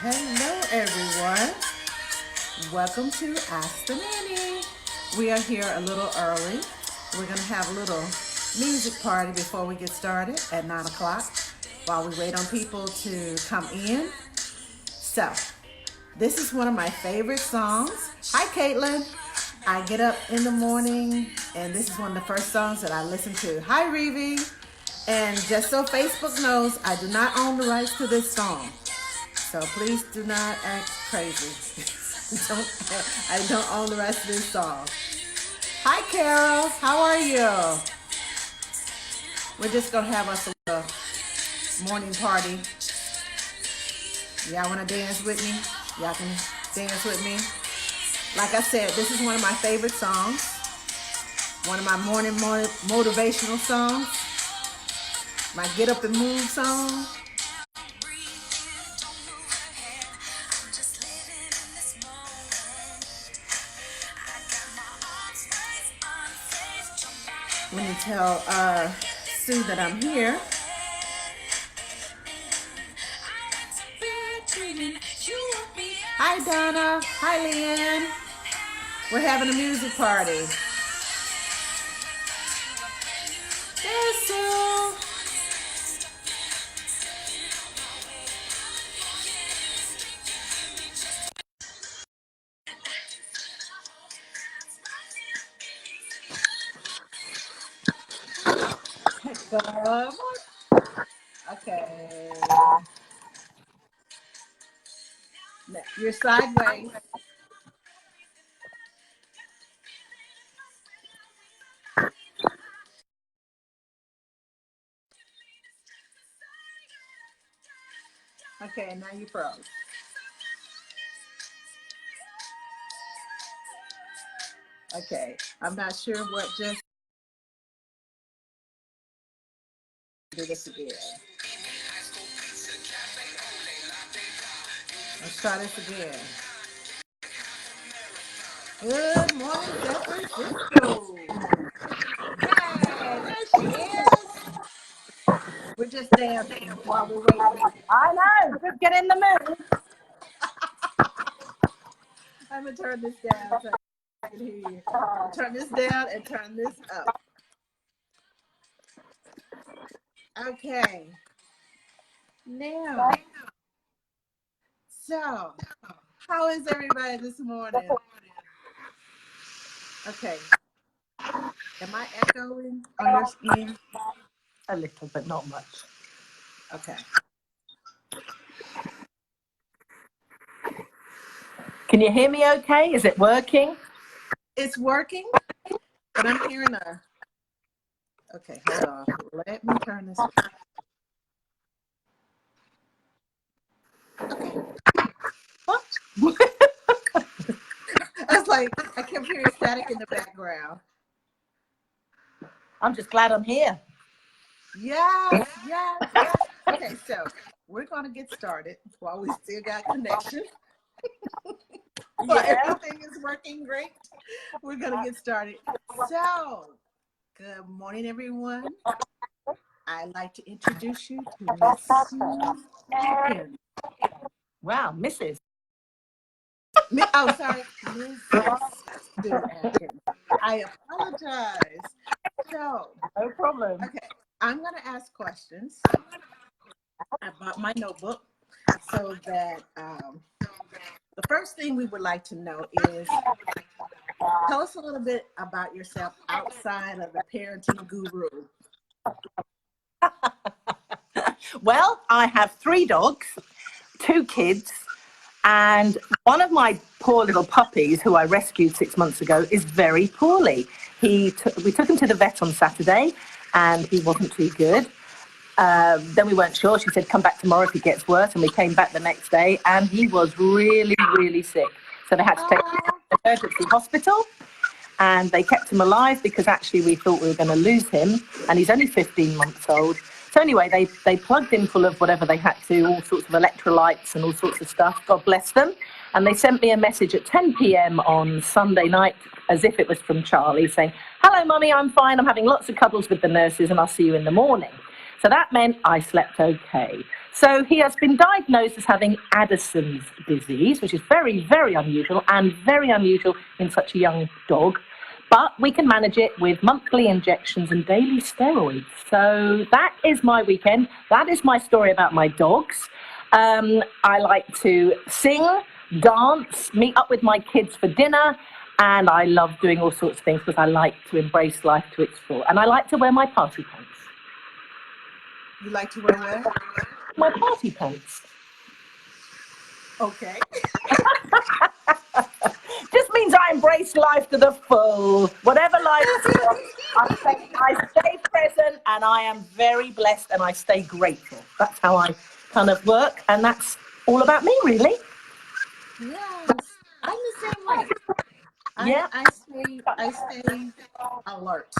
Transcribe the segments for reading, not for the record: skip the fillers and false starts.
Hello, everyone. Welcome to Ask the Nanny. We are here a little early. We're going to have a little music party before we get started at 9 o'clock while we wait on people to come in. So, this is one of my favorite songs. Hi, Caitlin. I get up in the morning, and this is one of the first songs that I listen to. Hi, Reevy. And just so Facebook knows, I do not own the rights to this song. So please do not act crazy. I don't own the rest of this song. Hi, Carol. How are you? We're just going to have us a little morning party. Y'all want to dance with me? Y'all can dance with me. Like I said, this is one of my favorite songs. One of my morning motivational songs. My get up and move song. Let me tell Sue that I'm here. Hi, Donna. Hi, Leanne. We're having a music party. There's Sue. Good. Okay. You're sideways. Okay, now you froze. Okay, I'm not sure what just. Do this again. Let's try this again. Good morning, San Francisco. Hey, there she is. We're just dancing while we're waiting. I know, just get in the mood. I'm gonna turn this down so I can hear you. Turn this down and turn this up. Okay. Now, so how is everybody this morning? Okay. Am I echoing on your screen? A little, but not much. Okay. Can you hear me okay? Is it working? It's working, but I'm hearing a. Okay, hold on. Let me turn this. Okay. What? I was like, I kept hearing static in the background. I'm just glad I'm here. Yes. Okay, so we're going to get started while we still got connection. But everything is working great. We're going to get started. So, good morning, everyone. I'd like to introduce you to Miss Sue Atkins. Wow, Mrs. Oh, sorry, Mrs. Sue Atkins. I apologize. So, No problem. okay, I'm going to ask questions. I bought my notebook so that the first thing we would like to know is tell us a little bit about yourself outside of the parenting guru. Well, I have 3 dogs, 2 kids, and one of my poor little puppies, who I rescued 6 months ago, is very poorly. We took him to the vet on Saturday, and he wasn't too good. Then we weren't sure. She said, come back tomorrow if he gets worse. And we came back the next day, and he was really, really sick. So they had to take him to the emergency hospital, and they kept him alive because actually we thought we were going to lose him, and he's only 15 months old. So anyway, they plugged him full of whatever they had to, all sorts of electrolytes and all sorts of stuff. God bless them. And they sent me a message at 10 p.m. on Sunday night, as if it was from Charlie, saying, hello, Mummy, I'm fine. I'm having lots of cuddles with the nurses, and I'll see you in the morning. So that meant I slept okay. So he has been diagnosed as having Addison's disease, which is very, very unusual and very unusual in such a young dog. But we can manage it with monthly injections and daily steroids. So that is my weekend. That is my story about my dogs. I like to sing, dance, meet up with my kids for dinner, and I love doing all sorts of things because I like to embrace life to its full. And I like to wear my party pants. You like to wear what? My party pants. Okay. Just means I embrace life to the full. Whatever life is, I stay present, and I am very blessed, and I stay grateful. That's how I kind of work, and that's all about me, really. Yes, I'm the same way. Yeah. I stay alert,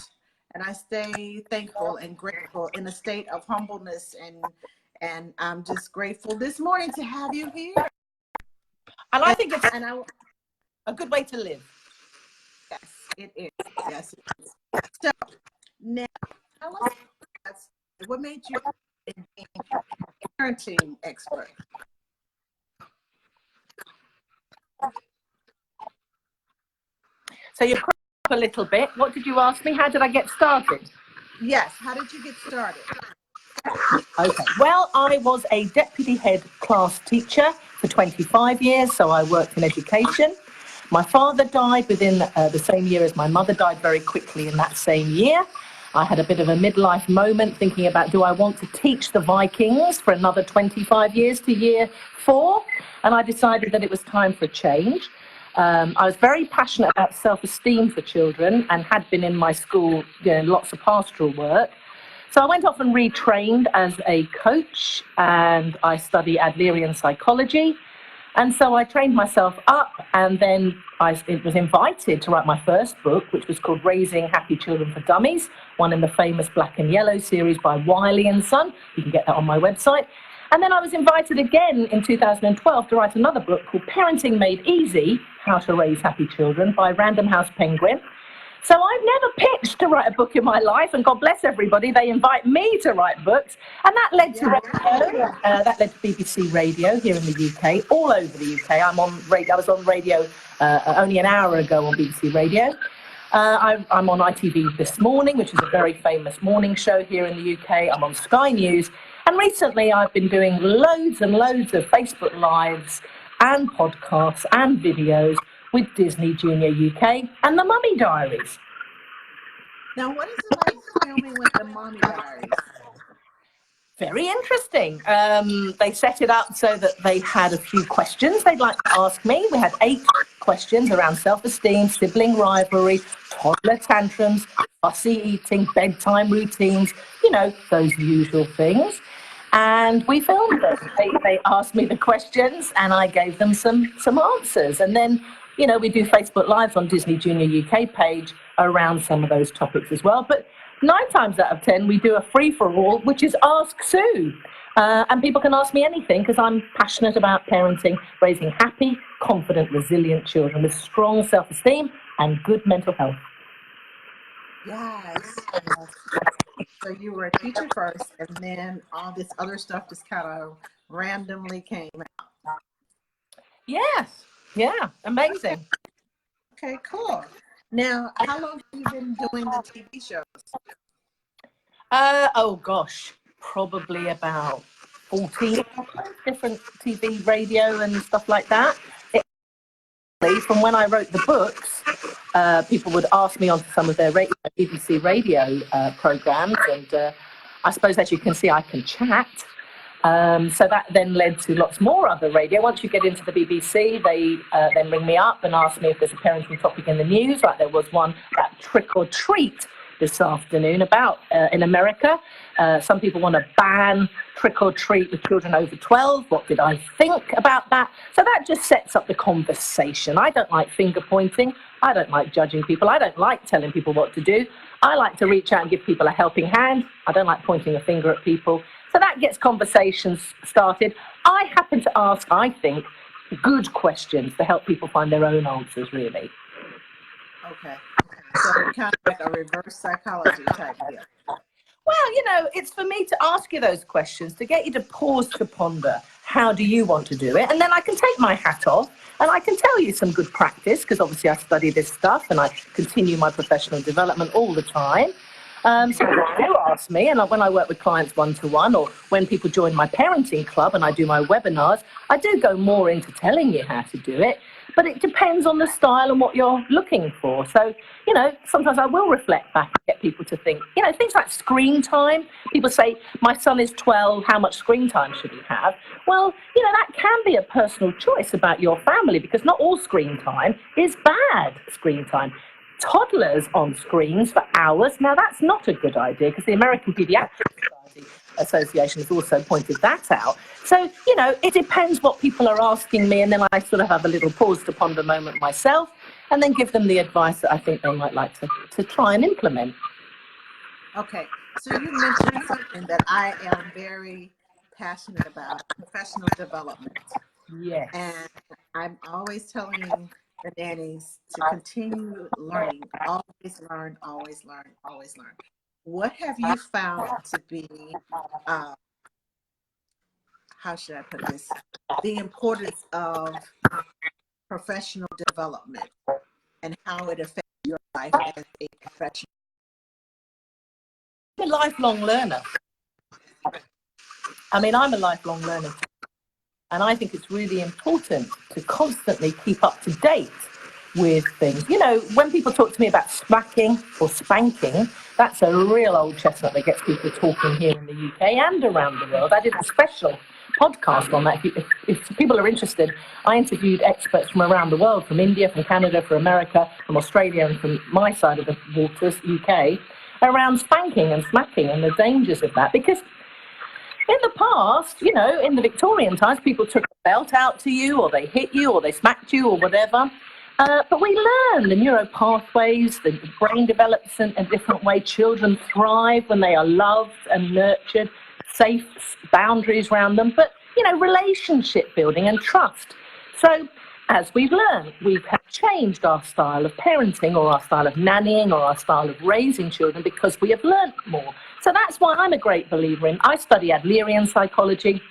and I stay thankful and grateful in a state of humbleness, and I'm just grateful this morning to have you here. And I think it's a good way to live. Yes, it is. Yes, it is. So now, tell us what made you a parenting expert? So you put up a little bit. What did you ask me? How did I get started? Yes, how did you get started? Okay. Well, I was a deputy head class teacher for 25 years, so I worked in education. My father died within the same year as my mother died, very quickly in that same year. I had a bit of a midlife moment thinking about, do I want to teach the Vikings for another 25 years to year 4? And I decided that it was time for a change. I was very passionate about self-esteem for children and had been in my school doing lots of pastoral work. So I went off and retrained as a coach, and I studied Adlerian psychology. And so I trained myself up, and then I was invited to write my first book, which was called Raising Happy Children for Dummies, one in the famous Black and Yellow series by Wiley & Son. You can get that on my website. And then I was invited again in 2012 to write another book called Parenting Made Easy, How to Raise Happy Children by Random House Penguin. So I've never pitched to write a book in my life, and God bless everybody, they invite me to write books. And that led to radio, that led to BBC Radio here in the UK, all over the UK. I was on radio only an hour ago on BBC Radio. I'm on ITV This Morning, which is a very famous morning show here in the UK. I'm on Sky News. And recently I've been doing loads and loads of Facebook Lives and podcasts and videos with Disney Junior UK and the Mummy Diaries. Now, what is it like filming with the Mommy Diaries? Very interesting. They set it up so that they had a few questions they'd like to ask me. We had 8 questions around self-esteem, sibling rivalry, toddler tantrums, fussy eating, bedtime routines, those usual things. And we filmed them. They asked me the questions, and I gave them some answers. And then, we do Facebook Lives on Disney Junior UK page around some of those topics as well. But 9 times out of 10, we do a free-for-all, which is Ask Sue. And people can ask me anything because I'm passionate about parenting, raising happy, confident, resilient children with strong self-esteem and good mental health. Yes. So you were a teacher first, and then all this other stuff just kind of randomly came out. Yes. Yeah. Amazing. Okay, cool. Now, how long have you been doing the TV shows? Oh gosh, probably about 14 different TV, radio, and stuff like that. From when I wrote the books, people would ask me onto some of their BBC radio programs, and I suppose, as you can see, I can chat. So that then led to lots more other radio. Once you get into the BBC, they then ring me up and ask me if there's a parenting topic in the news. Like there was one about trick or treat this afternoon about in America. Some people want to ban trick or treat with children over 12. What did I think about that? So that just sets up the conversation. I don't like finger pointing. I don't like judging people. I don't like telling people what to do. I like to reach out and give people a helping hand. I don't like pointing a finger at people. So that gets conversations started. I happen to ask, I think, good questions to help people find their own answers, really. Okay. So kind of like a reverse psychology type deal. Well, it's for me to ask you those questions, to get you to pause to ponder, how do you want to do it? And then I can take my hat off and I can tell you some good practice, because obviously I study this stuff and I continue my professional development all the time. So when you do ask me, and when I work with clients one-to-one, or when people join my parenting club and I do my webinars, I do go more into telling you how to do it. But it depends on the style and what you're looking for. So, sometimes I will reflect back and get people to think, things like screen time. People say, my son is 12, how much screen time should he have? Well, that can be a personal choice about your family, because not all screen time is bad screen time. Toddlers on screens for hours, now that's not a good idea, because the American Pediatric Society Association has also pointed that out. So, it depends what people are asking me, and then I sort of have a little pause to ponder moment myself, and then give them the advice that I think they might like to try and implement. Okay, so you mentioned something that I am very passionate about, professional development. Yes. And I'm always telling the nannies to continue learning, always learn, always learn, always learn. What have you found to be, how should I put this, the importance of professional development and how it affects your life as a professional? I'm a lifelong learner. I'm a lifelong learner. And I think it's really important to constantly keep up to date with things. When people talk to me about smacking or spanking, that's a real old chestnut that gets people talking here in the UK and around the world. I did a special podcast on that. If people are interested, I interviewed experts from around the world, from India, from Canada, from America, from Australia, and from my side of the waters, UK, around spanking and smacking and the dangers of that. Because in the past, in the Victorian times, people took a belt out to you, or they hit you, or they smacked you, or whatever. But we learn the neural pathways, the brain develops in a different way. Children thrive when they are loved and nurtured, safe boundaries around them, but, relationship building and trust. So as we've learned, we have changed our style of parenting, or our style of nannying, or our style of raising children, because we have learned more. So that's why I'm a great believer in, I study Adlerian psychology.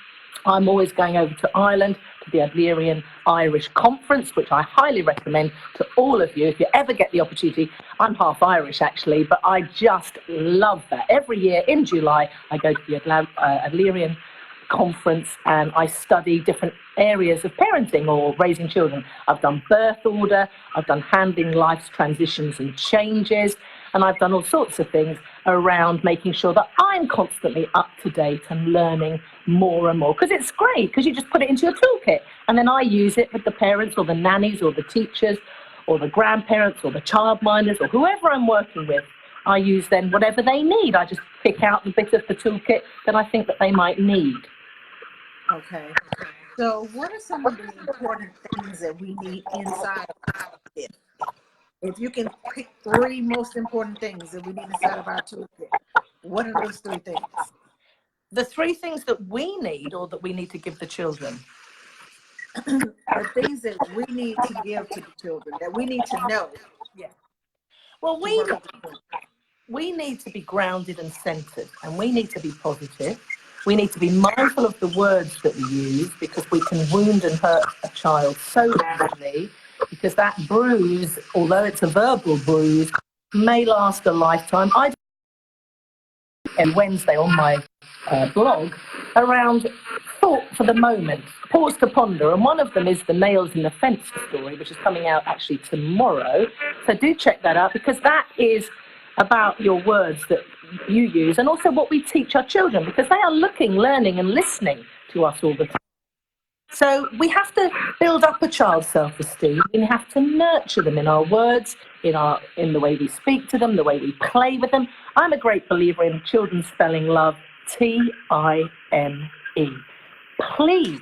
I'm always going over to Ireland to the Adlerian Irish Conference, which I highly recommend to all of you if you ever get the opportunity. I'm half Irish, actually, but I just love that. Every year in July, I go to the Adlerian Conference and I study different areas of parenting or raising children. I've done birth order, I've done handling life's transitions and changes, and I've done all sorts of things around making sure that I'm constantly up to date and learning more and more, because it's great, because you just put it into your toolkit and then I use it with the parents or the nannies or the teachers or the grandparents or the childminders or whoever I'm working with. I use then whatever they need. I just pick out the bit of the toolkit that I think that they might need. Okay. So what are some of the important things that we need inside of our toolkit? If you can pick 3 most important things that we need inside of our toolkit, what are those 3 things? The 3 things that we need, or that we need to give the children? The things that we need to give to the children, that we need to know. Yeah. Well, we need to be grounded and centered, and we need to be positive. We need to be mindful of the words that we use, because we can wound and hurt a child so easily, because that bruise, although it's a verbal bruise, may last a lifetime. I every Wednesday on my blog around thought for the moment, pause to ponder, and one of them is the nails in the fence story, which is coming out actually tomorrow. So do check that out, because that is about your words that you use, and also what we teach our children, because they are looking, learning and listening to us all the time. So we have to build up a child's self-esteem. We have to nurture them in our words, in the way we speak to them, the way we play with them. I'm a great believer in children spelling love, Time. Please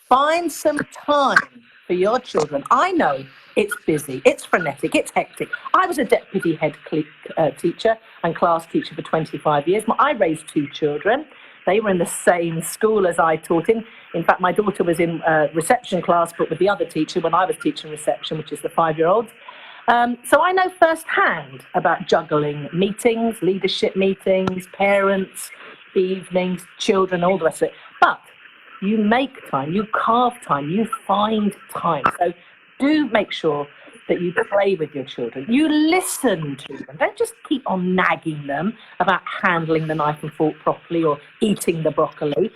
find some time for your children. I know it's busy, it's frenetic, it's hectic. I was a deputy head teacher and class teacher for 25 years. I raised 2 children. They were in the same school as I taught in. In fact, my daughter was in reception class, but with the other teacher when I was teaching reception, which is the 5-year-olds. So I know firsthand about juggling meetings, leadership meetings, parents, evenings, children, all the rest of it. But you make time, you carve time, you find time. So do make sure that you play with your children. You listen to them. Don't just keep on nagging them about handling the knife and fork properly or eating the broccoli.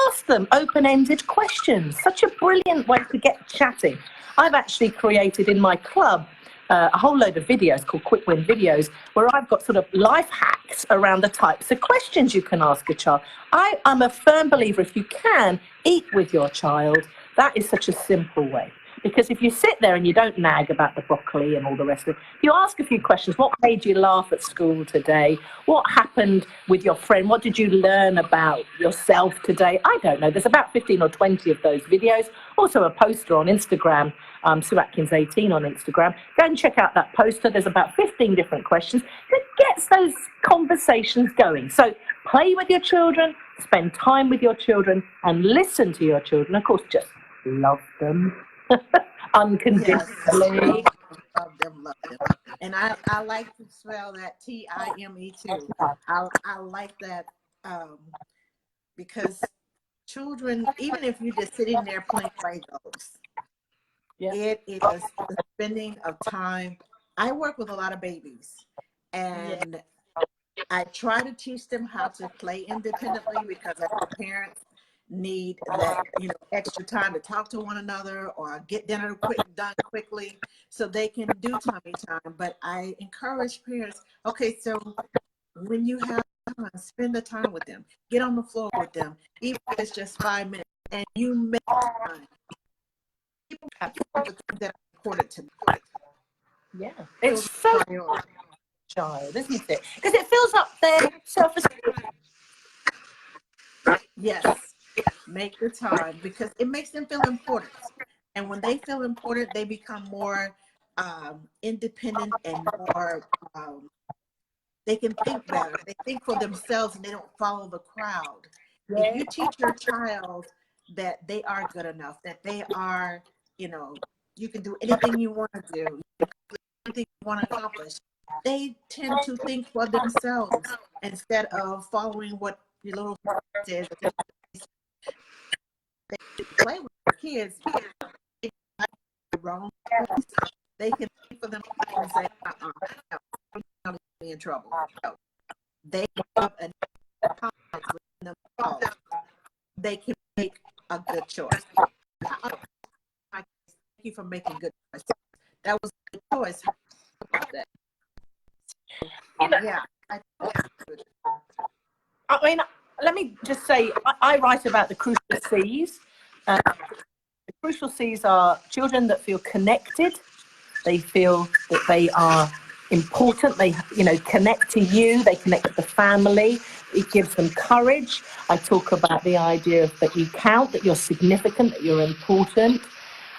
Ask them open-ended questions. Such a brilliant way to get chatting. I've actually created in my club a whole load of videos called Quick Win Videos, where I've got sort of life hacks around the types of questions you can ask a child. I'm a firm believer, if you can, eat with your child. That is such a simple way. Because if you sit there and you don't nag about the broccoli and all the rest of it, you ask a few questions. What made you laugh at school today? What happened with your friend? What did you learn about yourself today? I don't know. There's about 15 or 20 of those videos. Also a poster on Instagram, Sue Atkins 18 on Instagram. Go and check out that poster. There's about 15 different questions that gets those conversations going. So play with your children, spend time with your children, and listen to your children. Of course, just love them. Unconditionally. Yes. Love them, love them. And I like to spell that Time too. I like that because children, even if you're just sitting there playing Legos, it is the spending of time. I work with a lot of babies, and I try to teach them how to play independently because I think parents need that, extra time to talk to one another or get dinner done quickly so they can do tummy time. But I encourage parents, okay, so when you have time, spend the time with them, get on the floor with them, even if it's just 5 minutes, and you make time. People have the things that are important to them. Yeah, it's so child, isn't it? Because it fills up their self-esteem. Yes, make the time because it makes them feel important. And when they feel important, they become more independent and more, they can think better. They think for themselves and they don't follow the crowd. If you teach your child that they are good enough, that they are, you can do anything you want to do, anything you want to accomplish, they tend to think for themselves instead of following what your little says. They play with their kids. If they wrong, they can think for themselves and say, I'm going to be in trouble. They have a confidence within themselves. They can make a good choice. Thank you for making good choices. That was a good choice. That. Yeah. I mean, let me just say, I write about the crucial C's. The crucial C's are children that feel connected. They feel that they are important. They, connect to you. They connect to the family. It gives them courage. I talk about the idea of that you count, that you're significant, that you're important,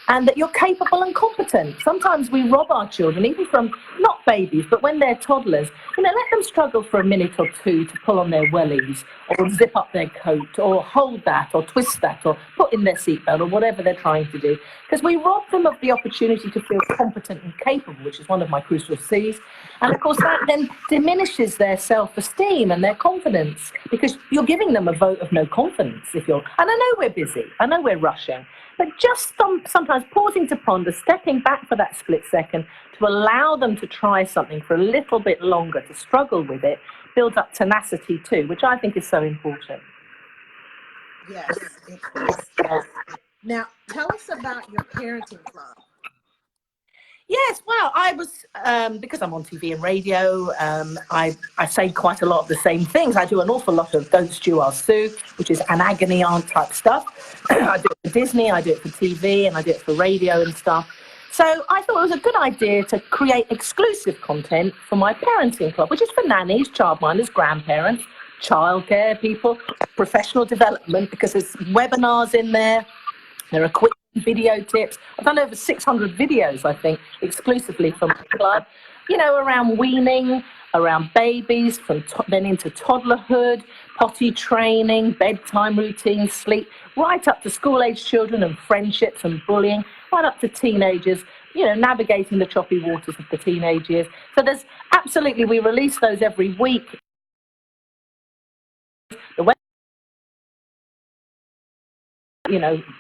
and that you're capable and competent. Sometimes we rob our children, even from, not babies, but when they're toddlers, let them struggle for a minute or two to pull on their wellies or zip up their coat or hold that or twist that or put in their seatbelt or whatever they're trying to do. Because we rob them of the opportunity to feel competent and capable, which is one of my crucial C's. And of course, that then diminishes their self-esteem and their confidence because you're giving them a vote of no confidence. And I know we're busy, I know we're rushing, but just sometimes pausing to ponder, stepping back for that split second to allow them to try something for a little bit longer, to struggle with it, builds up tenacity too, which I think is so important. Yes, it is. Now, tell us about your parenting club. Yes, well, I was, because I'm on TV and radio, I say quite a lot of the same things. I do an awful lot of Don't Stew, I'll Sue, which is an agony aunt type stuff. I do it for Disney, I do it for TV, and I do it for radio and stuff. So I thought it was a good idea to create exclusive content for my parenting club, which is for nannies, childminders, grandparents, childcare people, professional development, because there's webinars in there. There are quick video tips. I've done over 600 videos, I think, exclusively for my club, around weaning, around babies, then into toddlerhood, potty training, bedtime routines, sleep, right up to school-age children and friendships and bullying, right up to teenagers, navigating the choppy waters of the teenage years. So we release those every week.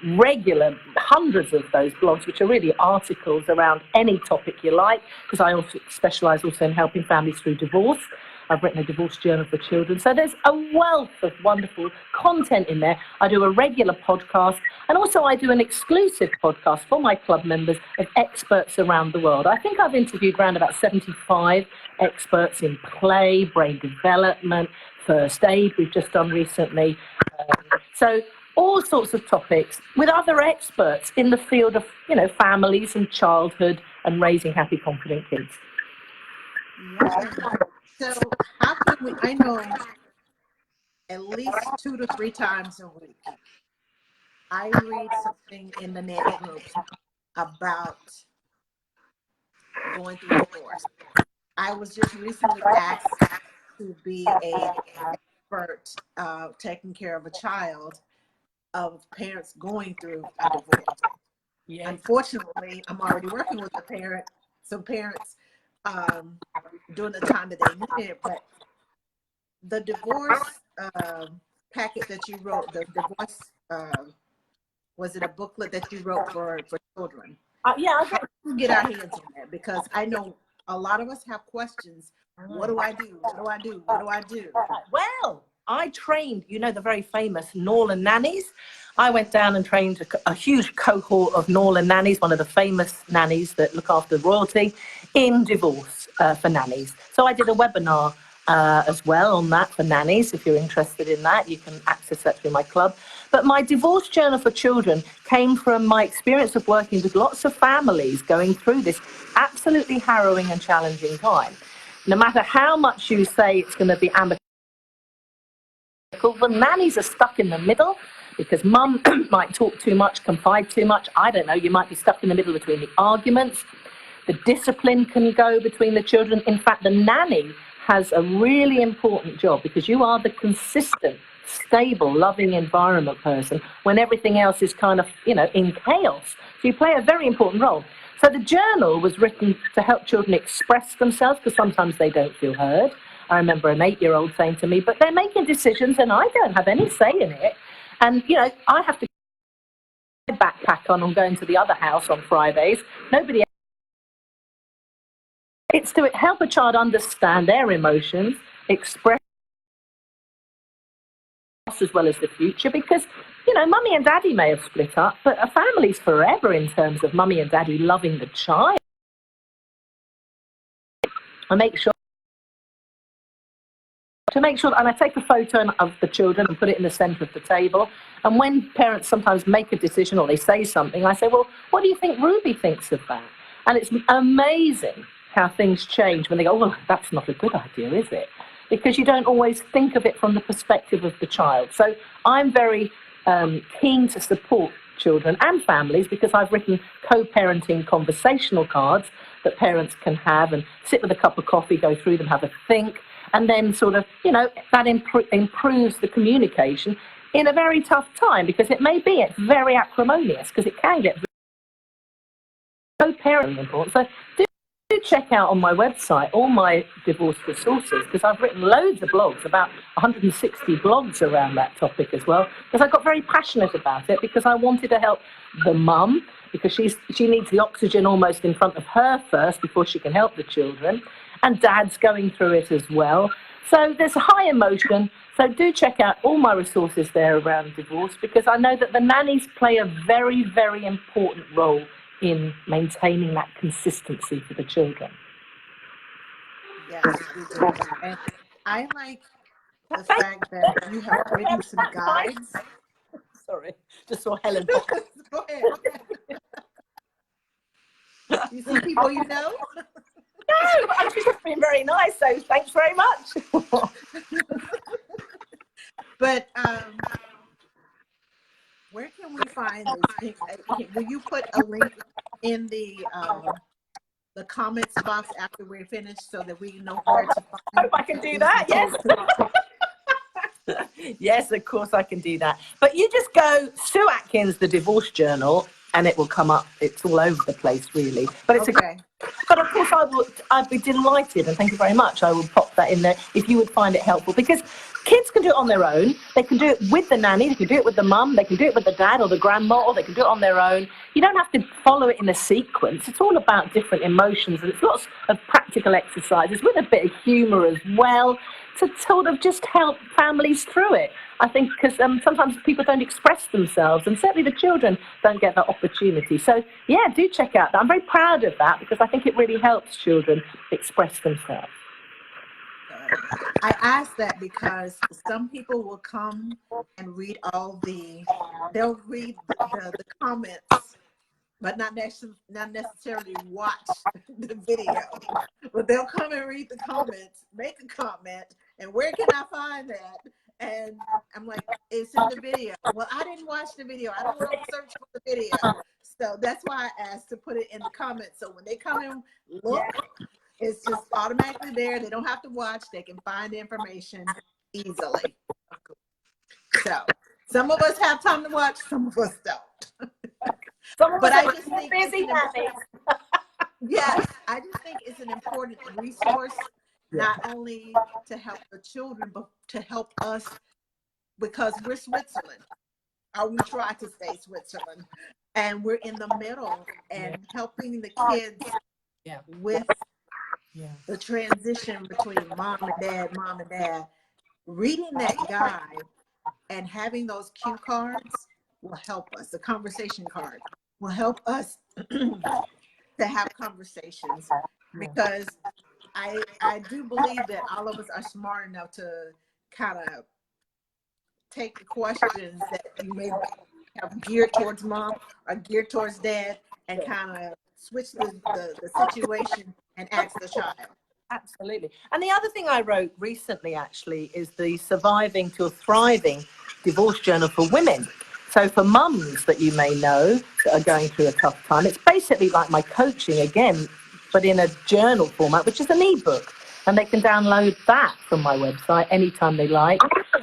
Regular hundreds of those blogs, which are really articles around any topic you like, because I also specialise in helping families through divorce. I've written a divorce journal for children. So there's a wealth of wonderful content in there. I do a regular podcast, and also I do an exclusive podcast for my club members of experts around the world. I think I've interviewed around about 75 experts in play, brain development, first aid we've just done recently. So all sorts of topics with other experts in the field of, families and childhood and raising happy, confident kids. Yeah. So how can we, I know at least 2 to 3 times a week, I read something in the Nanny groups about going through divorce. I was just recently asked to be an expert taking care of a child of parents going through a divorce. Yeah. Unfortunately, I'm already working with some parents during the time that they need it, but the divorce packet that you wrote, the divorce, was it a booklet that you wrote for children? Yeah. How do we get our hands on that? Because I know a lot of us have questions. What do I do? What do I do? What do I do? Well, I trained, the very famous Norland nannies. I went down and trained a huge cohort of Norland nannies, one of the famous nannies that look after royalty, in divorce for nannies. So I did a webinar as well on that for nannies. If you're interested in that, you can access that through my club. But my divorce journal for children came from my experience of working with lots of families going through this absolutely harrowing and challenging time. No matter how much you say it's going to be amicable, the nannies are stuck in the middle because mum might talk too much, confide too much. I don't know, you might be stuck in the middle between the arguments. The discipline can go between the children. In fact, the nanny has a really important job because you are the consistent, stable, loving environment person when everything else is kind of, in chaos. So you play a very important role. So the journal was written to help children express themselves because sometimes they don't feel heard. I remember an 8-year-old saying to me, but they're making decisions and I don't have any say in it. And, I have to get my backpack on and going to the other house on Fridays. Nobody else. It's to help a child understand their emotions, express as well as the future, because, mummy and daddy may have split up, but a family's forever in terms of mummy and daddy loving the child. I make sure, and I take a photo of the children and put it in the center of the table. And when parents sometimes make a decision or they say something, I say, well, what do you think Ruby thinks of that? And it's amazing how things change when they go, well, that's not a good idea, is it? Because you don't always think of it from the perspective of the child. So I'm very keen to support children and families because I've written co-parenting conversational cards that parents can have and sit with a cup of coffee, go through them, have a think, and then sort of, that improves the communication in a very tough time because it's very acrimonious because it can get co-parenting important. So do check out on my website all my divorce resources because I've written loads of blogs, about 160 blogs around that topic as well, because I got very passionate about it because I wanted to help the mum because she needs the oxygen almost in front of her first before she can help the children, and dad's going through it as well. So there's a high emotion. So do check out all my resources there around divorce because I know that the nannies play a very, very important role in maintaining that consistency for the children. Yes, we do. And I like the fact that you have written some guides. Sorry, just saw Helen. Go ahead. You see people you know? No, but she's just been very nice, so thanks very much. But where can we find these? Will you put a link in the comments box after we're finished so that we know where to find? I hope I can do that, yes. Yes, of course I can do that. But you just go Sue Atkins, the divorce journal, and it will come up. It's all over the place, really. But it's Okay. but of course, I'd be delighted, and thank you very much. I will pop that in there if you would find it helpful, because kids can do it on their own. They can do it with the nanny, they can do it with the mum, they can do it with the dad or the grandma, or they can do it on their own. You don't have to follow it in a sequence. It's all about different emotions, and it's lots of practical exercises with a bit of humour as well, to sort of just help families through it. I think because sometimes people don't express themselves, and certainly the children don't get that opportunity. So, yeah, do check out that. I'm very proud of that, because I think it really helps children express themselves. I ask that because some people will come and read they'll read the comments, but not necessarily watch the video. But they'll come and read the comments, make a comment, and where can I find that? And I'm like, it's in the video. Well, I didn't watch the video. I don't want to search for the video. So that's why I asked to put it in the comments. So when they come and look, it's just automatically there. They don't have to watch. They can find the information easily. So some of us have time to watch, some of us don't. But I just think yes, I just think it's an important resource, not only to help the children, but to help us, because we're Switzerland, or we try to stay Switzerland, and we're in the middle, and helping the kids with the transition between mom and dad, reading that guide and having those cue cards will help us. The conversation card will help us to have conversations, because I do believe that all of us are smart enough to kind of take the questions that you may have geared towards mom or geared towards dad, and kind of switch the situation and ask the child. Absolutely. And the other thing I wrote recently, actually, is the Surviving to Thriving Divorce Journal for Women. So for mums that you may know that are going through a tough time, it's basically like my coaching again, but in a journal format, which is an ebook. And they can download that from my website anytime they like.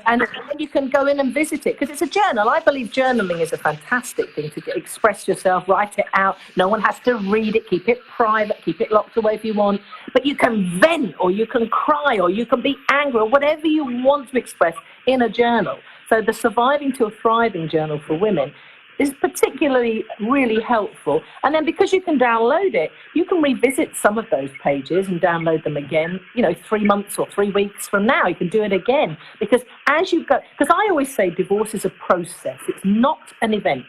And you can go in and visit it, because it's a journal. I believe journaling is a fantastic thing to express yourself, write it out. No one has to read it. Keep it private. Keep it locked away if you want. But you can vent, or you can cry, or you can be angry, or whatever you want to express in a journal. So the Surviving to a Thriving Journal for Women is particularly really helpful. And then because you can download it, you can revisit some of those pages and download them again, 3 months or 3 weeks from now. You can do it again, because as you go, because I always say divorce is a process. It's not an event,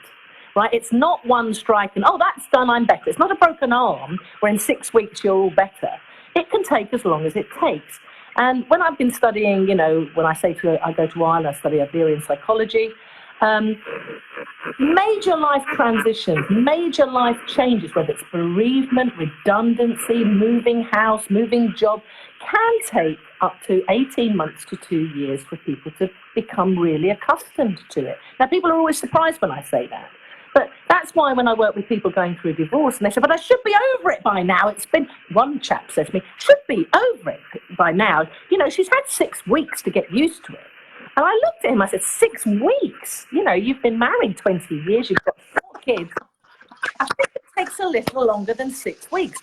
right? It's not one strike and, oh, that's done, I'm better. It's not a broken arm where in 6 weeks you're all better. It can take as long as it takes. And when I've been studying, when I say I go to Ireland, I study Iberian psychology, major life transitions, major life changes, whether it's bereavement, redundancy, moving house, moving job, can take up to 18 months to 2 years for people to become really accustomed to it. Now, people are always surprised when I say that. But that's why when I work with people going through a divorce, and they say, but I should be over it by now. It's been, one chap says to me, should be over it by now. She's had 6 weeks to get used to it. And I looked at him, I said, 6 weeks? You've been married 20 years, you've got 4 kids. I think it takes a little longer than 6 weeks.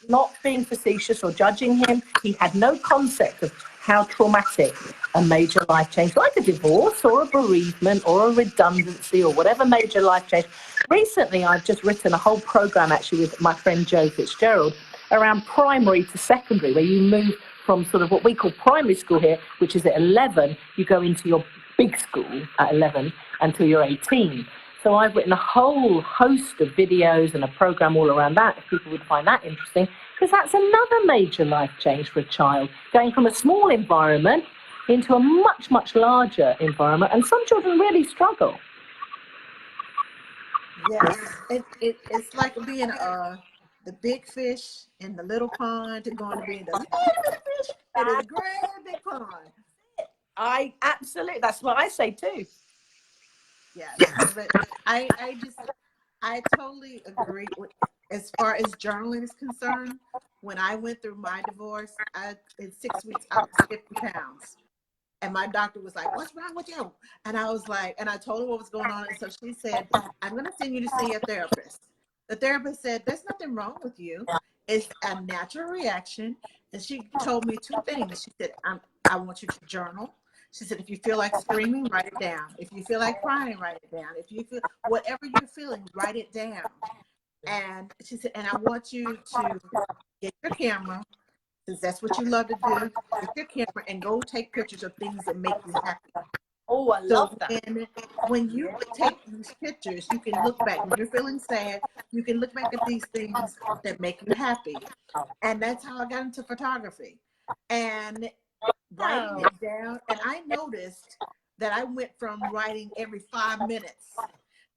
Not being facetious or judging him, he had no concept of how traumatic a major life change, like a divorce or a bereavement or a redundancy or whatever major life change. Recently, I've just written a whole program, actually, with my friend Joe Fitzgerald, around primary to secondary, where you move from sort of what we call primary school here, which is at 11, you go into your big school at 11 until you're 18. So I've written a whole host of videos and a program all around that, if people would find that interesting, because that's another major life change for a child, going from a small environment into a much, much larger environment. And some children really struggle. Yes, it's like being the big fish in the little pond to going to be the little fish in the great big pond. That's what I say too. Yes, but I totally agree with, as far as journaling is concerned. When I went through my divorce, in 6 weeks I was 50 pounds. And my doctor was like, "What's wrong with you?" And I was like, and I told her what was going on. And so she said, "I'm going to send you to see a therapist." The therapist said, "There's nothing wrong with you. It's a natural reaction." And she told me two things. She said, I want you to journal. She said, if you feel like screaming, write it down. If you feel like crying, write it down. If you feel whatever you're feeling, write it down. And she said, and I want you to get your camera, since that's what you love to do, get your camera and go take pictures of things that make you happy. Oh, I love that. When you take these pictures, you can look back. When you're feeling sad, you can look back at these things that make you happy. And that's how I got into photography. And writing it down. And I noticed that I went from writing every 5 minutes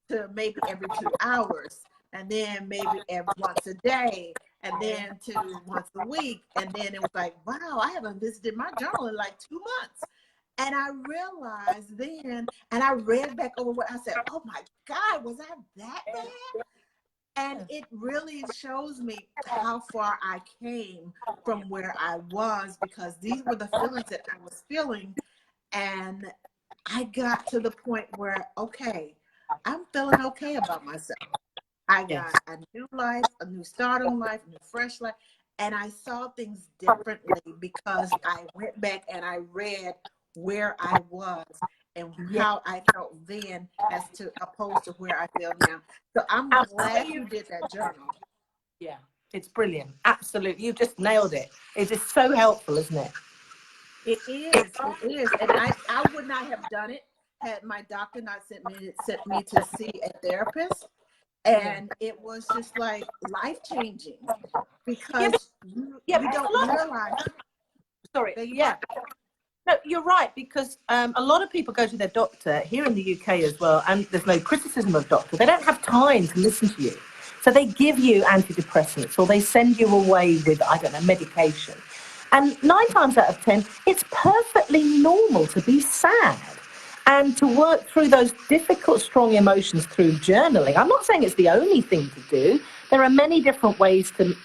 to maybe every 2 hours. And then maybe once a day, and then to once a week. And then it was like, wow, I haven't visited my journal in like 2 months. And I realized then, and I read back over what I said, oh my God, was I that bad? And it really shows me how far I came from where I was, because these were the feelings that I was feeling. And I got to the point where, okay, I'm feeling okay about myself. I got a new life, a new start on life, a new fresh life. And I saw things differently because I went back and I read where I was and how I felt then as to opposed to where I feel now. So I'm glad you did that journal. Yeah, it's brilliant. Absolutely. You just nailed it. It is so helpful, isn't it? It is. It is. And I would not have done it had my doctor not sent me to see a therapist. And it was just like life-changing because you don't realize. Sorry. Yeah. No, you're right, because a lot of people go to their doctor here in the UK as well, and there's no criticism of doctors. They don't have time to listen to you. So they give you antidepressants or they send you away with, I don't know, medication. And 9 times out of 10, it's perfectly normal to be sad and to work through those difficult, strong emotions through journaling. I'm not saying it's the only thing to do. There are many different ways to,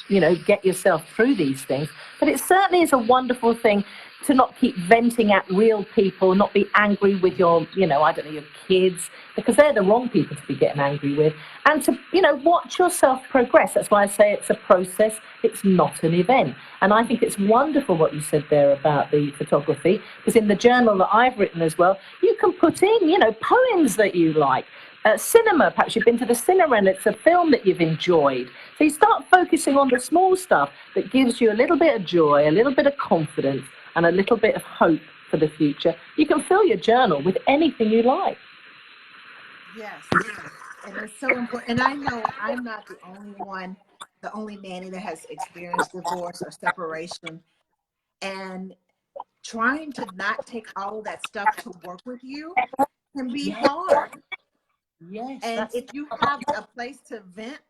get yourself through these things. But it certainly is a wonderful thing to not keep venting at real people, not be angry with your, your kids, because they're the wrong people to be getting angry with, and to, watch yourself progress. That's why I say it's a process. It's not an event. And I think it's wonderful what you said there about the photography, because in the journal that I've written as well, you can put in, poems that you like. Cinema, perhaps you've been to the cinema and it's a film that you've enjoyed. So you start focusing on the small stuff that gives you a little bit of joy, a little bit of confidence, and a little bit of hope for the future. You can fill your journal with anything you like. Yes, and it's so important. And I know I'm not the only nanny that has experienced divorce or separation. And trying to not take all of that stuff to work with you can be hard. Yes. And if you have a place to vent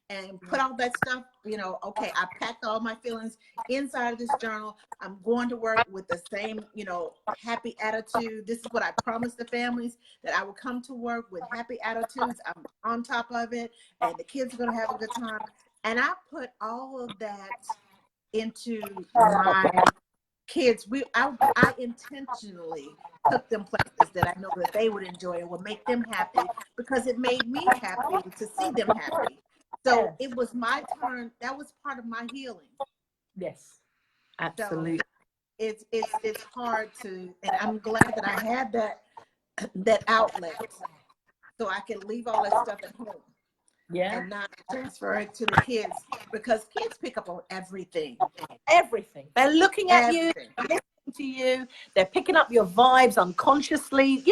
and put all that stuff, okay, I packed all my feelings inside of this journal. I'm going to work with the same, happy attitude. This is what I promised the families, that I will come to work with happy attitudes. I'm on top of it, and the kids are going to have a good time. And I put all of that into my kids. I intentionally took them places that I know that they would enjoy and would make them happy, because it made me happy to see them happy. So it was my turn. That was part of my healing. Yes, absolutely. So it's hard to, and I'm glad that I had that outlet, so I can leave all that stuff at home. Yeah. And not transfer it to the kids, because kids pick up on everything. Everything. They're looking at you, listening to you. They're picking up your vibes unconsciously.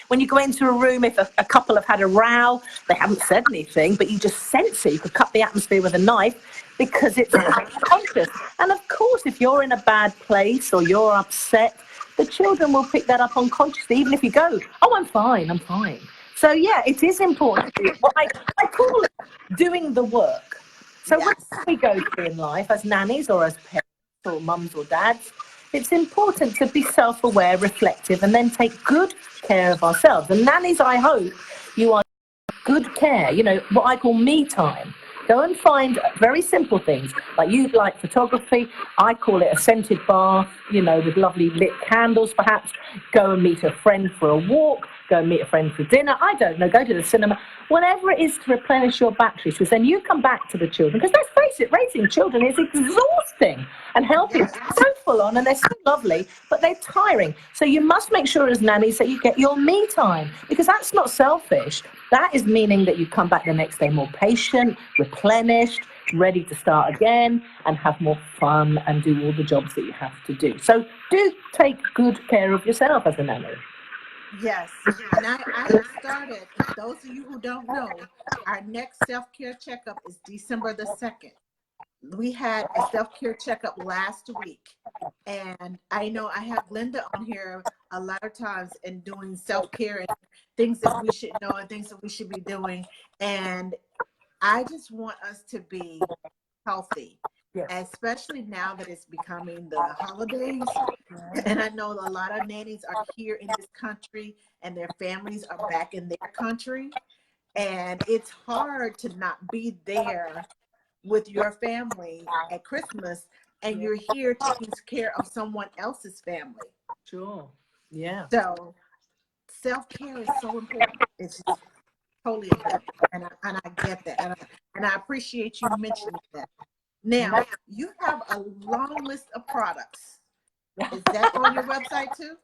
When you go into a room, if a couple have had a row, they haven't said anything, but you just sense it. You could cut the atmosphere with a knife because it's unconscious. And of course, if you're in a bad place or you're upset, the children will pick that up unconsciously, even if you go, oh, I'm fine, I'm fine. So, yeah, it is important to do what I call it doing the work. So when we go through in life as nannies or as parents or mums or dads, it's important to be self-aware, reflective, and then take good care of ourselves. And nannies, I hope you are good care, what I call me time. Go and find very simple things. Like you like photography, I call it a scented bath, with lovely lit candles perhaps. Go and meet a friend for a walk, go and meet a friend for dinner. I don't know, go to the cinema. Whatever it is to replenish your batteries, because then you come back to the children. Because let's face it, raising children is exhausting and helping so full on, and they're so lovely, but they're tiring. So you must make sure as nannies that you get your me time, because that's not selfish. That is meaning that you come back the next day more patient, replenished, ready to start again, and have more fun and do all the jobs that you have to do. So do take good care of yourself as a nanny. Yes, and I have started, those of you who don't know, our next self-care checkup is December the 2nd. We had a self-care checkup last week, and I know I have Linda on here a lot of times and doing self-care and things that we should know and things that we should be doing, and I just want us to be healthy. Yes. Especially now that it's becoming the holidays. And I know a lot of nannies are here in this country and their families are back in their country. And it's hard to not be there with your family at Christmas and you're here taking care of someone else's family. Sure. Yeah. So self-care is so important. It's just totally important. And I get that. And I appreciate you mentioning that. Now, you have a long list of products. Is that on your website too?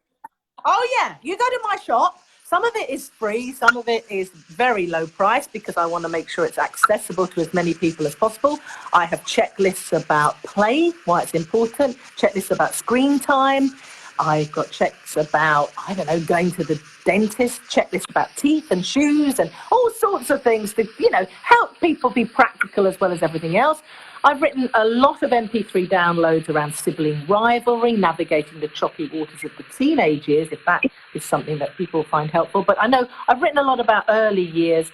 Oh, yeah. You go to my shop. Some of it is free. Some of it is very low price because I want to make sure it's accessible to as many people as possible. I have checklists about play, why it's important, checklists about screen time. I've got checks about, going to the dentist, checklists about teeth and shoes and all sorts of things to, help people be practical as well as everything else. I've written a lot of MP3 downloads around sibling rivalry, navigating the choppy waters of the teenage years, if that is something that people find helpful. But I know I've written a lot about early years,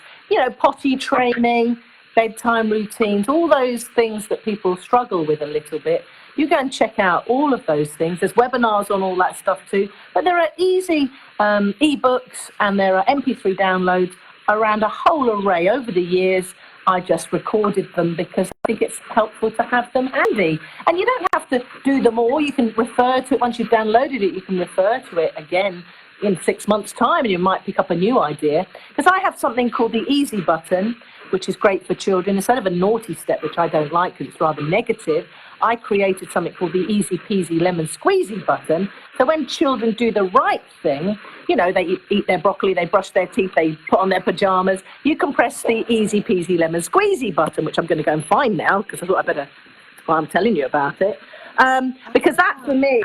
potty training, bedtime routines, all those things that people struggle with a little bit. You go and check out all of those things. There's webinars on all that stuff too. But there are easy ebooks and there are MP3 downloads around a whole array over the years. I just recorded them because I think it's helpful to have them handy. And you don't have to do them all. You can refer to it. Once you've downloaded it, you can refer to it again in 6 months' time and you might pick up a new idea. Because I have something called the easy button, which is great for children. Instead of a naughty step, which I don't like because it's rather negative, I created something called the easy peasy lemon squeezy button. So when children do the right thing, they eat their broccoli, they brush their teeth, they put on their pajamas, you can press the easy peasy lemon squeezy button, which I'm going to go and find now because I thought that's why I'm telling you about it. Because that, for me,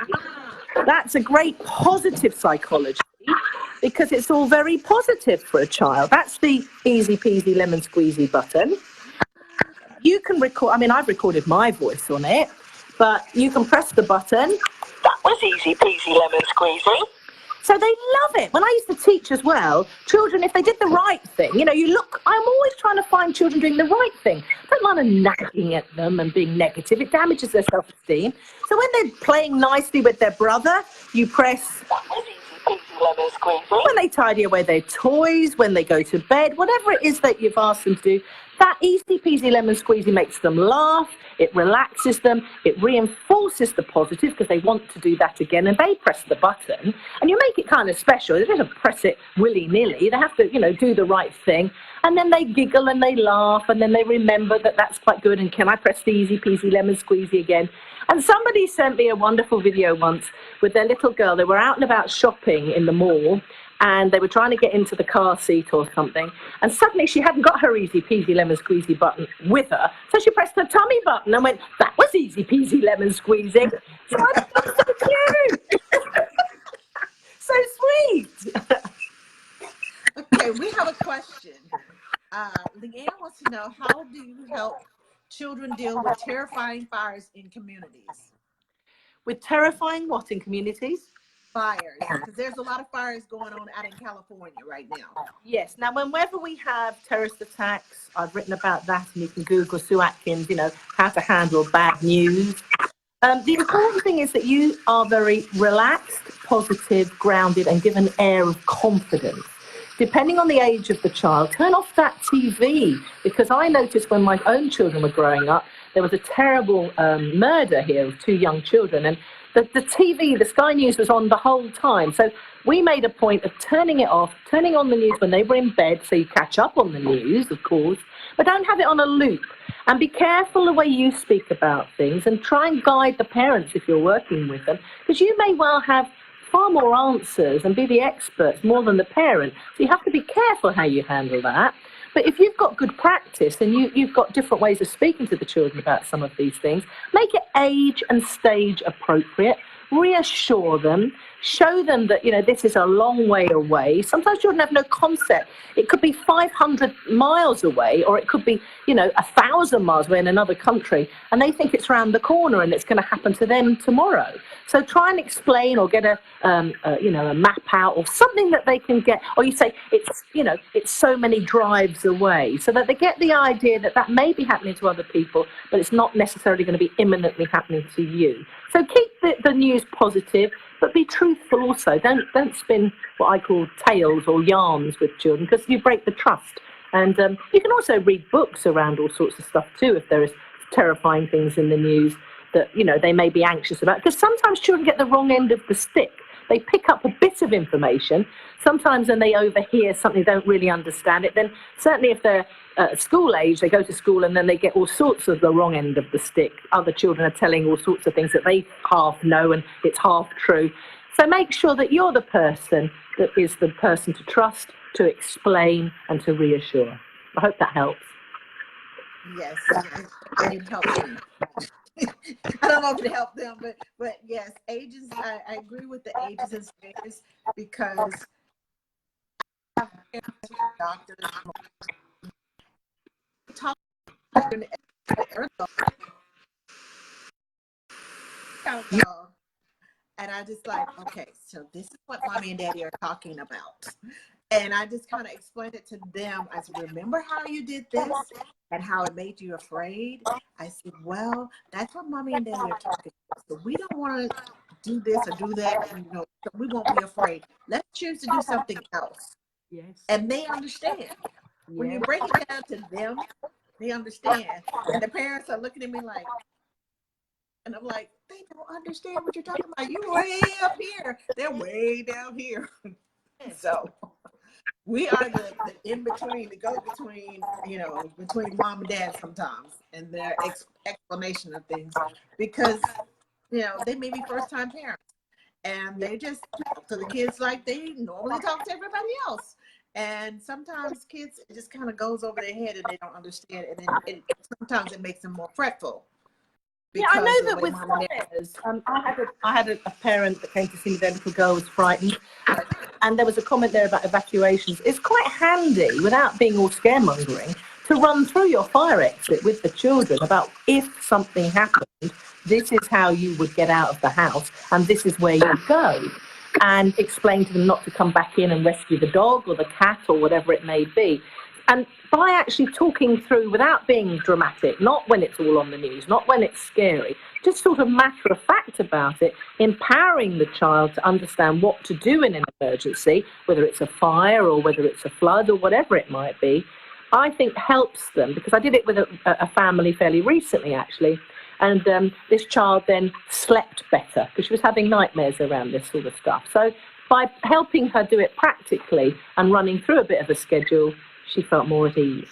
that's a great positive psychology because it's all very positive for a child. That's the easy peasy lemon squeezy button. You can record, I've recorded my voice on it, but you can press the button. That was easy peasy lemon squeezy. So they love it. When I used to teach as well, children, if they did the right thing, I'm always trying to find children doing the right thing. I don't mind them nagging at them and being negative. It damages their self-esteem. So when they're playing nicely with their brother, you press that was easy peasy lemon squeezy. When they tidy away their toys, when they go to bed, whatever it is that you've asked them to do, that easy peasy lemon squeezy makes them laugh, it relaxes them, it reinforces the positive because they want to do that again and they press the button and you make it kind of special. They don't press it willy-nilly, they have to, do the right thing and then they giggle and they laugh and then they remember that that's quite good and can I press the easy peasy lemon squeezy again? And somebody sent me a wonderful video once with their little girl. They were out and about shopping in the mall and they were trying to get into the car seat or something. And suddenly she hadn't got her easy peasy lemon squeezy button with her. So she pressed her tummy button and went, that was easy peasy lemon squeezing. So I thought, that's so cute. So sweet. Okay, we have a question. Leanne wants to know, how do you help children deal with terrifying fires in communities? With terrifying what in communities? Fires, because there's a lot of fires going on out in California right now. Yes. Now, whenever we have terrorist attacks, I've written about that, and you can Google Sue Atkins, how to handle bad news. The important thing is that you are very relaxed, positive, grounded, and give an air of confidence. depending on the age of the child, turn off that TV, because I noticed when my own children were growing up, there was a terrible murder here of two young children, and the TV, the Sky News was on the whole time. So we made a point of turning it off, turning on the news when they were in bed, so you catch up on the news, of course, but don't have it on a loop. And be careful the way you speak about things, and try and guide the parents if you're working with them, because you may well have far more answers and be the experts more than the parent. So you have to be careful how you handle that. But if you've got good practice and you've got different ways of speaking to the children about some of these things, make it age and stage appropriate. Reassure them, show them that, this is a long way away. Sometimes children have no concept. It could be 500 miles away, or it could be, 1,000 miles away in another country, and they think it's around the corner and it's going to happen to them tomorrow. So try and explain, or get a map out, or something that they can get. Or you say it's so many drives away, so that they get the idea that that may be happening to other people, but it's not necessarily going to be imminently happening to you. So keep the news positive, but be truthful also. Don't spin what I call tales or yarns with children, because you break the trust. And you can also read books around all sorts of stuff too, if there is terrifying things in the news that they may be anxious about. Because sometimes children get the wrong end of the stick. They pick up a bit of information. Sometimes when they overhear something they don't really understand it, then certainly if they're school age, they go to school and then they get all sorts of the wrong end of the stick. Other children are telling all sorts of things that they half know and it's half true. So make sure that you're the person that is the person to trust, to explain, and to reassure. I hope that helps. Yes, it helps me. I don't know if it helped them, but yes, ages. I agree with the ages and stages, because doctors talk and I just like, okay, so this is what mommy and daddy are talking about. And I just kind of explained it to them. I said, remember how you did this and how it made you afraid? I said, well, that's what mommy and daddy are talking about. So we don't want to do this or do that, and so we won't be afraid. Let's choose to do something else. Yes. And they understand. When you break it down to them, they understand. And the parents are looking at me like, and I'm like, they don't understand what you're talking about. You're way up here. They're way down here. So we are the in-between, the go-between, between mom and dad sometimes, and their explanation of things, because, they may be first-time parents, and they just talk to the kids like they normally talk to everybody else. And sometimes kids, it just kind of goes over their head and they don't understand, and then sometimes it makes them more fretful. Yeah, I know that with fires, I had a parent that came to see me. Their little girl was frightened, and there was a comment there about evacuations. It's quite handy, without being all scaremongering, to run through your fire exit with the children about, if something happened, this is how you would get out of the house, and this is where you go. And explain to them not to come back in and rescue the dog or the cat or whatever it may be. And by actually talking through, without being dramatic, not when it's all on the news, not when it's scary, just sort of matter of fact about it, empowering the child to understand what to do in an emergency, whether it's a fire or whether it's a flood or whatever it might be, I think helps them. Because I did it with a family fairly recently, actually. And this child then slept better because she was having nightmares around this sort of stuff. So by helping her do it practically and running through a bit of a schedule, she felt more at ease.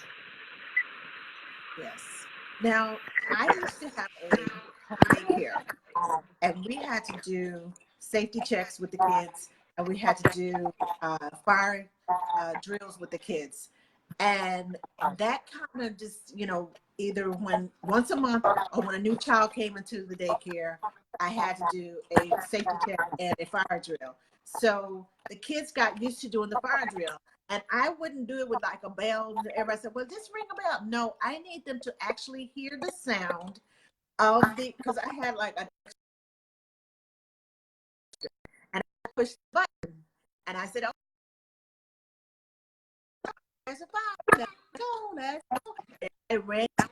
Yes. Now, I used to have a home daycare, and we had to do safety checks with the kids, and we had to do fire drills with the kids. And that kind of just, either once a month or when a new child came into the daycare, I had to do a safety check and a fire drill. So the kids got used to doing the fire drill. And I wouldn't do it with like a bell. Everybody said, well, just ring a bell. No, I need them to actually hear the sound of because I had like and I pushed the button. And I said, oh, there's a fire. Let's go, let's go. And it ran up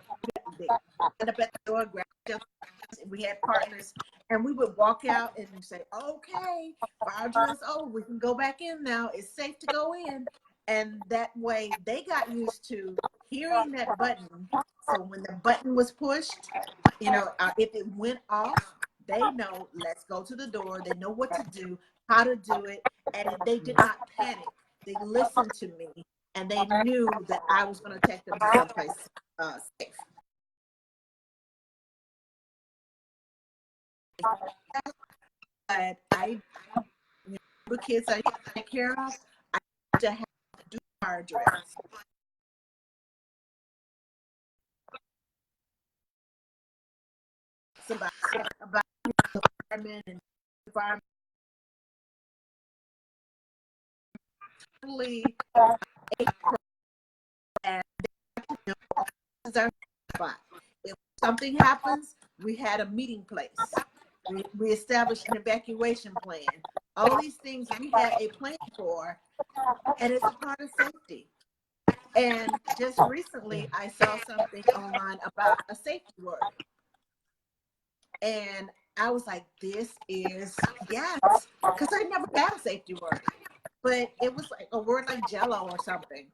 at the door, grabbed us. We had partners, and we would walk out and say, okay, fire drill's over. We can go back in now. It's safe to go in. And that way they got used to hearing that button. So when the button was pushed, if it went off, they know, let's go to the door. They know what to do, how to do it. And they did not panic. They listened to me, and they knew that I was going to take them to someplace safe. But the kids I take care of, I have to do fire drills. It's about the environment and environment. And if something happens, we had a meeting place. We established an evacuation plan. All these things we had a plan for, and it's a part of safety. And just recently, I saw something online about a safety word. And I was like, this is, yes, because I never had a safety word. But it was like a word like Jello or something.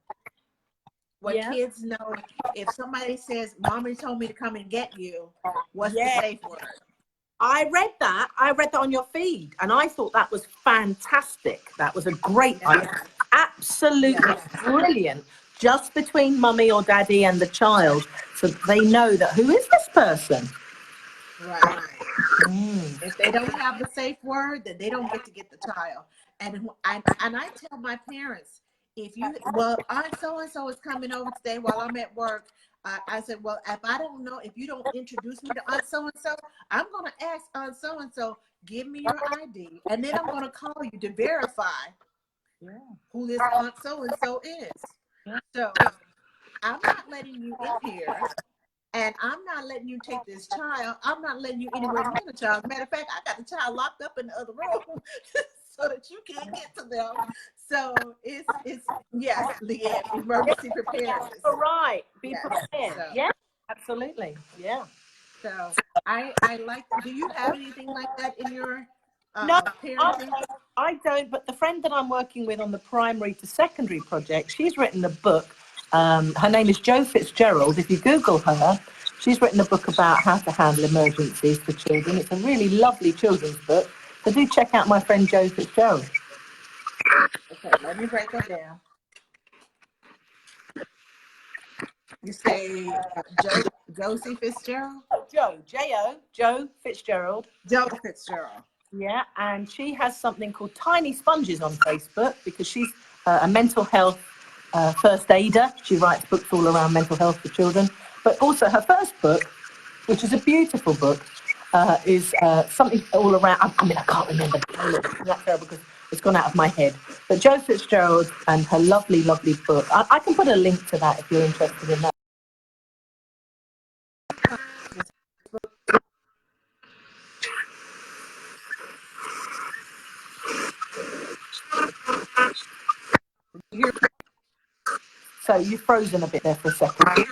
Where kids know if somebody says, Mommy told me to come and get you, what's the safe word? I read that on your feed, and I thought that was fantastic. That was a great idea. Absolutely brilliant. Just between mummy or daddy and the child, so they know that who is this person. Right. If they don't have the safe word, then they don't get the child. And I tell my parents, Aunt so-and-so is coming over today while I'm at work. I said, well, if I don't know, if you don't introduce me to Aunt so-and-so, I'm going to ask Aunt so-and-so, give me your ID. And then I'm going to call you to verify who this Aunt so-and-so is. So I'm not letting you in here. And I'm not letting you take this child. I'm not letting you anywhere near the child. Matter of fact, I got the child locked up in the other room so that you can't get to them. So it's yes, Leanne, emergency preparedness. All right, be prepared. So, yeah, absolutely. Yeah. So I like. Do you have anything like that in your no, parenting? I don't. But the friend that I'm working with on the primary to secondary project, she's written a book. Her name is Jo Fitzgerald. If you Google her, she's written a book about how to handle emergencies for children. It's a really lovely children's book. So do check out my friend Jo Fitzgerald. Okay, let me write that down. You say Josie Fitzgerald? Jo Fitzgerald. Jo Fitzgerald. Yeah, and she has something called Tiny Sponges on Facebook because she's a mental health first aider. She writes books all around mental health for children. But also her first book, which is a beautiful book, is something all around. I mean, I can't remember the title. It's not terrible because it's gone out of my head. But Jo Fitzgerald and her lovely, lovely book. I can put a link to that if you're interested in that. So you've frozen a bit there for a second.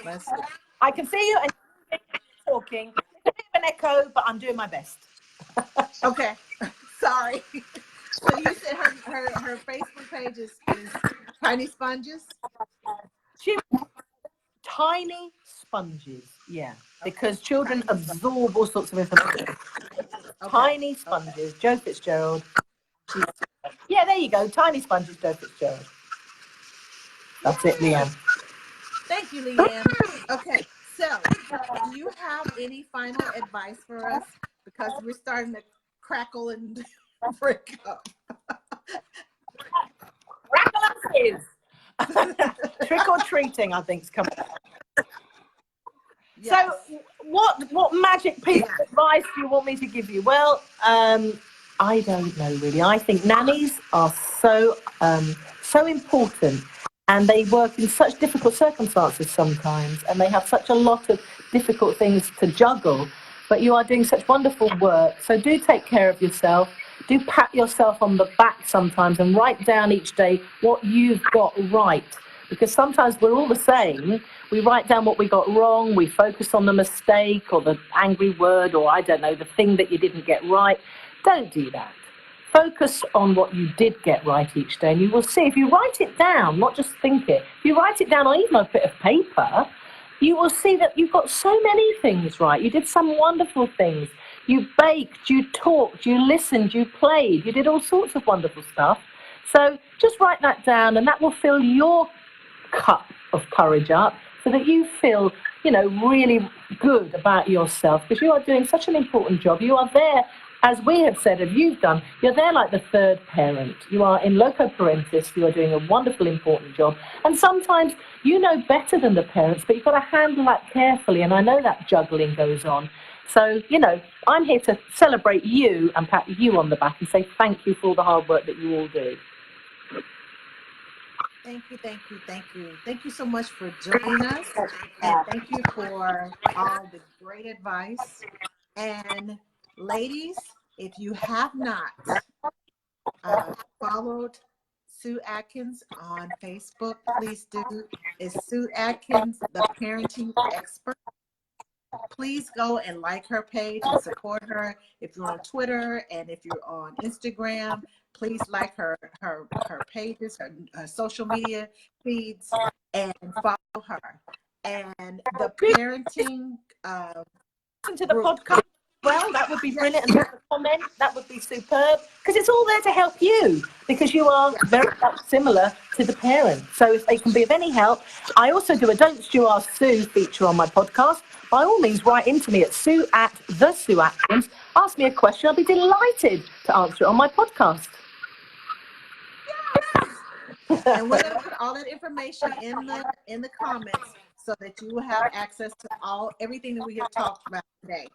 Let's see. I can see you and talking. It's a bit of an echo, but I'm doing my best. Okay, sorry. So you said her Facebook page is Tiny Sponges? Tiny Sponges, yeah. Because children absorb all sorts of information. Okay. Tiny Sponges, Jo Fitzgerald. Yeah, there you go. Tiny Sponges, Jo Fitzgerald. That's it, Leanne. Thank you, Leanne. Okay, so do you have any final advice for us? Because we're starting to crackle and break up. Trick or treating, I think, is coming. Yes. So, what magic piece of advice do you want me to give you? Well, I don't know really. I think nannies are so important, and they work in such difficult circumstances sometimes, and they have such a lot of difficult things to juggle. But you are doing such wonderful work. So do take care of yourself. Do pat yourself on the back sometimes and write down each day what you've got right. Because sometimes we're all the same. We write down what we got wrong. We focus on the mistake or the angry word or, I don't know, the thing that you didn't get right. Don't do that. Focus on what you did get right each day, and you will see if you write it down, not just think it, if you write it down on even a bit of paper, you will see that you've got so many things right. You did some wonderful things. You baked, you talked, you listened, you played, you did all sorts of wonderful stuff. So just write that down, and that will fill your cup of courage up so that you feel, really good about yourself, because you are doing such an important job. You are there, as we have said, and you've done, you're there like the third parent. You are in loco parentis. You are doing a wonderful, important job. And sometimes you know better than the parents, but you've got to handle that carefully. And I know that juggling goes on. So, I'm here to celebrate you and pat you on the back and say thank you for all the hard work that you all do. Thank you, thank you, thank you. Thank you so much for joining us. And thank you for all the great advice. And ladies, if you have not followed Sue Atkins on Facebook, please do. It's Sue Atkins, the parenting expert. Please go and like her page and support her. If you're on Twitter and if you're on Instagram, please like her pages, her social media feeds, and follow her. And the parenting Listen to the group. podcast. Well, that would be brilliant. And a comment, that would be superb, because it's all there to help you, because you are very much similar to the parent. So if they can be of any help, I also do a Don't Stew Ask Sue feature on my podcast. By all means, write into me at Sue Atkins. Ask me a question. I'll be delighted to answer it on my podcast. And we're going to put all that information in the comments so that you will have access to everything that we have talked about today.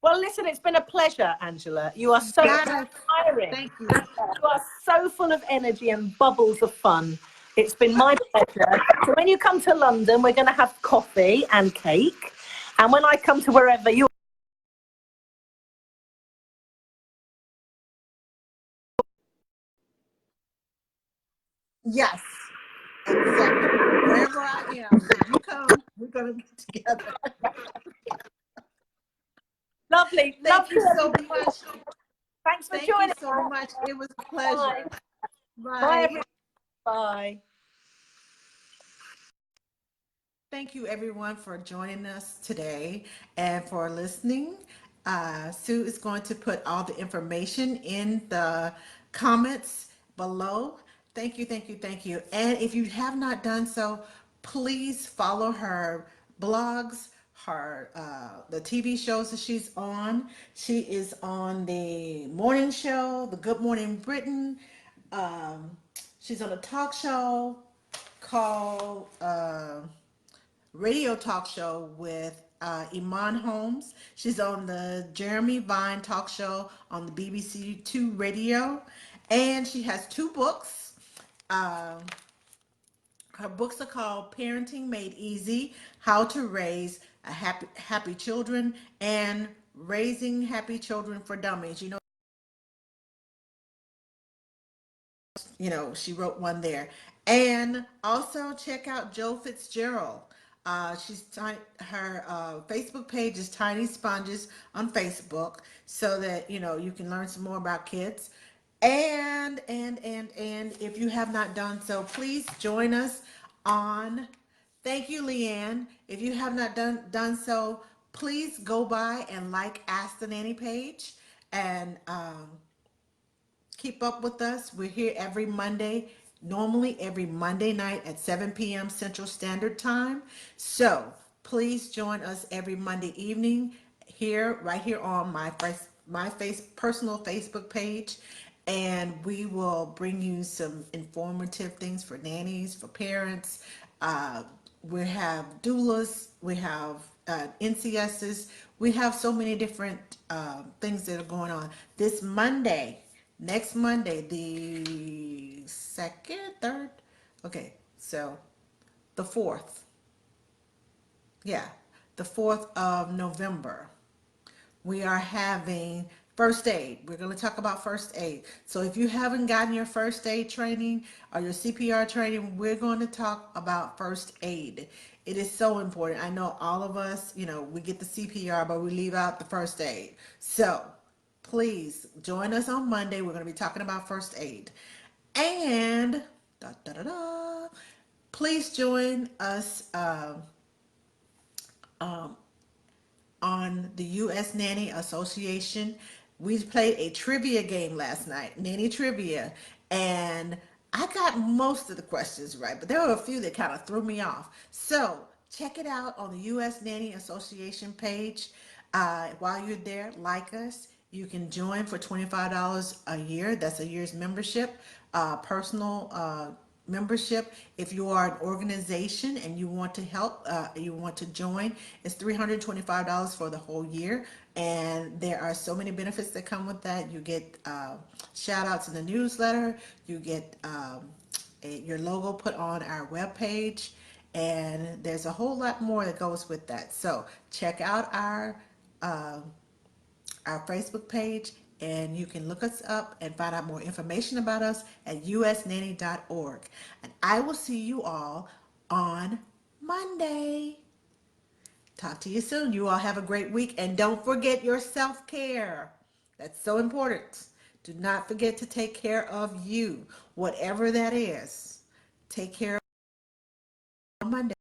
Well, listen, it's been a pleasure, Angela. You are so inspiring. Thank you. You are so full of energy and bubbles of fun. It's been my pleasure. So when you come to London, we're going to have coffee and cake. And when I come to wherever you Yes, exactly. Wherever I am, if you come, we're going to get together. Lovely. Thank you so much. Thanks for Thank joining. you so much. It was a pleasure. Bye. Bye. Bye. Bye. Thank you, everyone, for joining us today and for listening. Sue is going to put all the information in the comments below. Thank you, thank you, thank you. And if you have not done so, please follow her blogs, her the TV shows that she's on. She is on the morning show, the Good Morning Britain. She's on a talk show called radio talk show with Iman Holmes. She's on the Jeremy Vine talk show on the BBC Two Radio, and she has two books. Um, Her books are called Parenting Made Easy: How to Raise a Happy Children, and Raising Happy Children for Dummies. She wrote one there. And also check out Joe Fitzgerald. Her Facebook page is Tiny Sponges on Facebook, so that you can learn some more about kids. And if you have not done so, please join us on. Thank you, Leanne. If you have not done so, please go by and Ask the Nanny page, and keep up with us. We're here every Monday, normally every Monday night at 7 p.m. Central Standard Time. So please join us every Monday evening right here on my personal Facebook page. And we will bring you some informative things for nannies, for parents. Uh, we have doulas, we have NCSs, we have so many different things that are going on. Next Monday, the second, third, okay, so the 4th, yeah, the 4th of November, we are having First aid. We're going to talk about first aid. So if you haven't gotten your first aid training or your CPR training, we're going to talk about first aid. It is so important. I know all of us, we get the CPR, but we leave out the first aid. So please join us on Monday. We're going to be talking about first aid. And da, da, da, da, please join us on the U.S. Nanny Association. We played a trivia game last night, Nanny Trivia, and I got most of the questions right, but there were a few that kind of threw me off. So check it out on the U.S. Nanny Association page. While you're there, like us. You can join for $25 a year. That's a year's membership, personal membership. If you are an organization and you want to help, you want to join, it's $325 for the whole year. And there are so many benefits that come with that. You get shout outs in the newsletter. You get your logo put on our webpage. And there's a whole lot more that goes with that. So check out uh, our Facebook page, and you can look us up and find out more information about us at usnanny.org. And I will see you all on Monday. Talk to you soon. You all have a great week, and don't forget your self-care. That's so important. Do not forget to take care of you, whatever that is. Take care on Monday.